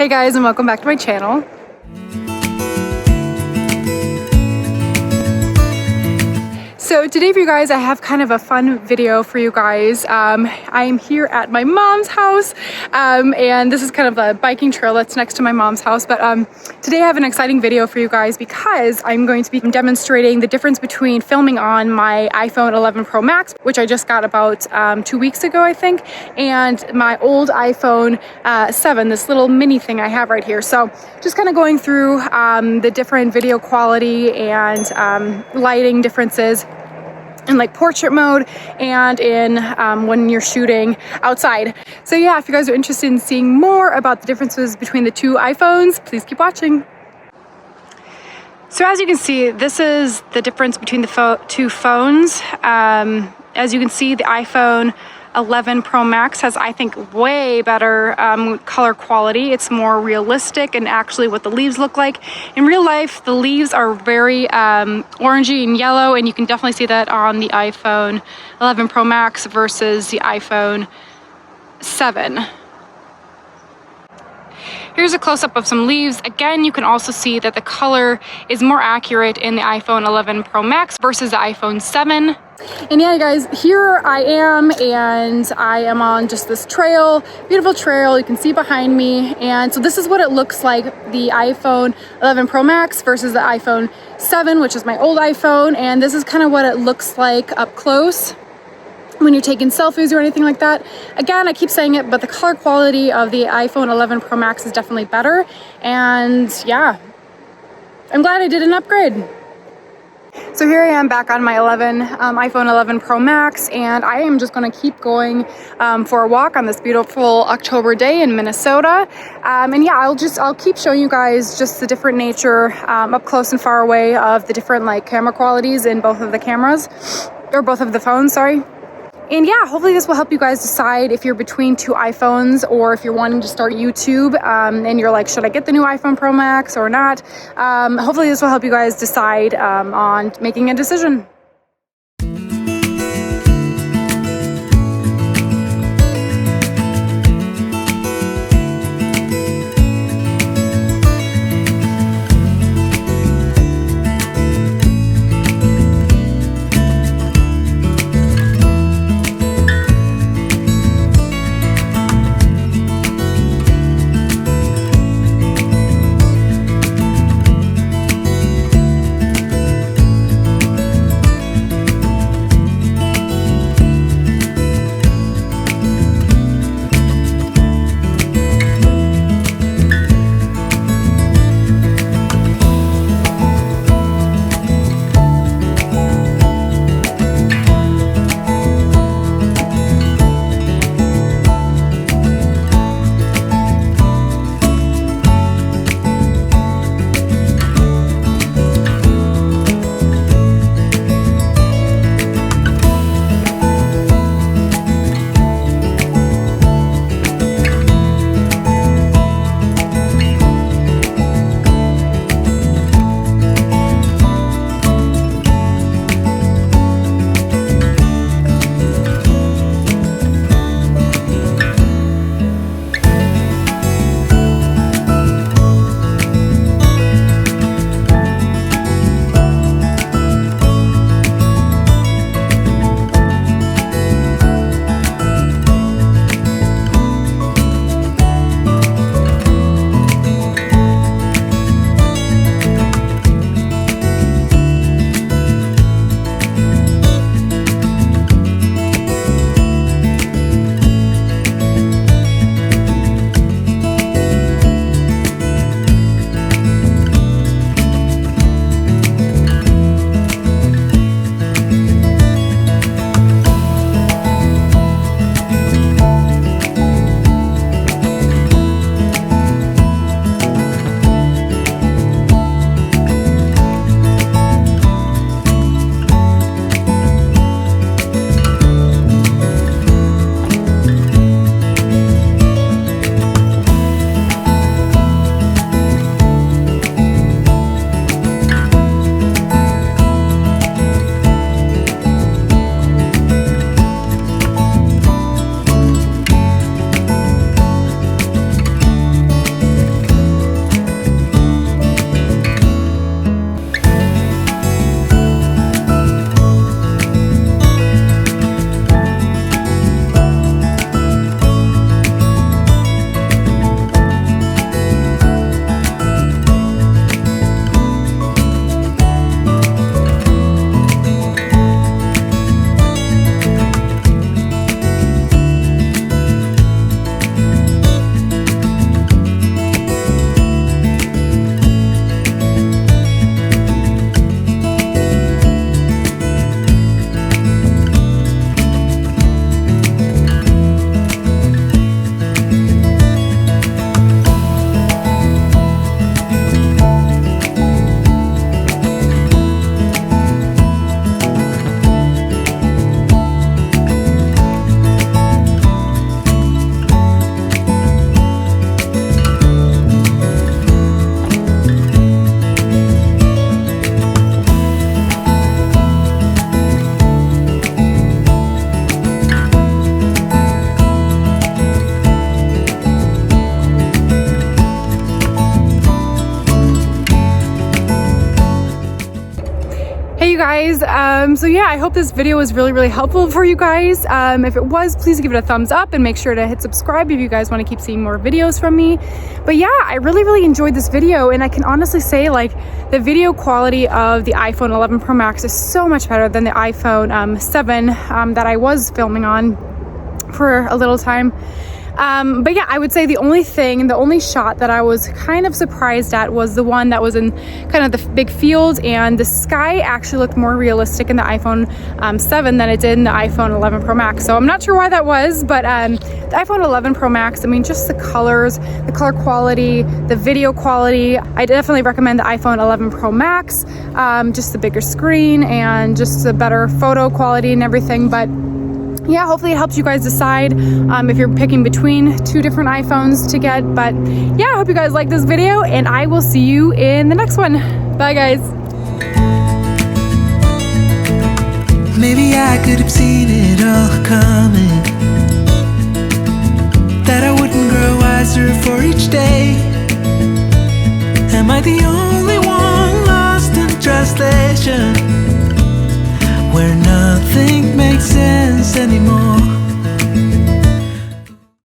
Hey guys, and welcome back to my channel. So today for you guys, I have kind of a fun video for you guys. I am here at my mom's house, and this is kind of a biking trail that's next to my mom's house. But today I have an exciting video for you guys because I'm going to be demonstrating the difference between filming on my iPhone 11 Pro Max, which I just got about 2 weeks ago, I think, and my old iPhone 7, this little mini thing I have right here. So just kind of going through the different video quality and lighting differences in like portrait mode and in when you're shooting outside. So yeah, if you guys are interested in seeing more about the differences between the two iPhones, please keep watching. So as you can see, this is the difference between the two phones. As you can see, the iPhone 11 Pro Max has, I think, way better color quality. It's more realistic and actually what the leaves look like. In real life, the leaves are very orangey and yellow, and you can definitely see that on the iPhone 11 Pro Max versus the iPhone 7. Here's a close-up of some leaves. Again, you can also see that the color is more accurate in the iPhone 11 Pro Max versus the iPhone 7. And yeah, guys, here I am, and I am on just this trail, beautiful trail you can see behind me. And so this is what it looks like, the iPhone 11 Pro Max versus the iPhone 7, which is my old iPhone. And this is kind of what it looks like up close when you're taking selfies or anything like that. Again, I keep saying it, but the color quality of the iPhone 11 Pro Max is definitely better. And yeah, I'm glad I did an upgrade. So here I am back on my iPhone 11 Pro Max, and I am just going to keep going for a walk on this beautiful October day in Minnesota. And yeah, I'll keep showing you guys just the different nature up close and far away of the different like camera qualities in both of the cameras, or both of the phones, sorry. And yeah, hopefully this will help you guys decide if you're between two iPhones or if you're wanting to start YouTube and you're like, should I get the new iPhone Pro Max or not? Hopefully this will help you guys decide on making a decision. guys, so yeah, I hope this video was really helpful for you guys. If it was, please give it a thumbs up and make sure to hit subscribe if you guys want to keep seeing more videos from me. But yeah, I really enjoyed this video, and I can honestly say, like, the video quality of the iPhone 11 Pro Max is so much better than the iPhone 7 that I was filming on for a little time. But yeah, I would say the only shot that I was kind of surprised at was the one that was in kind of the big field, and the sky actually looked more realistic in the iPhone 7 than it did in the iPhone 11 Pro Max. So I'm not sure why that was, but the iPhone 11 Pro Max, I mean, just the colors, the color quality, the video quality, I definitely recommend the iPhone 11 Pro Max, just the bigger screen and just the better photo quality and everything. But yeah, hopefully it helps you guys decide if you're picking between two different iPhones to get. But yeah, I hope you guys like this video, and I will see you in the next one. Bye, guys. Maybe I could have seen it all coming, that I wouldn't grow wiser for each day. Am I the only one lost in translation, where nothing makes sense anymore?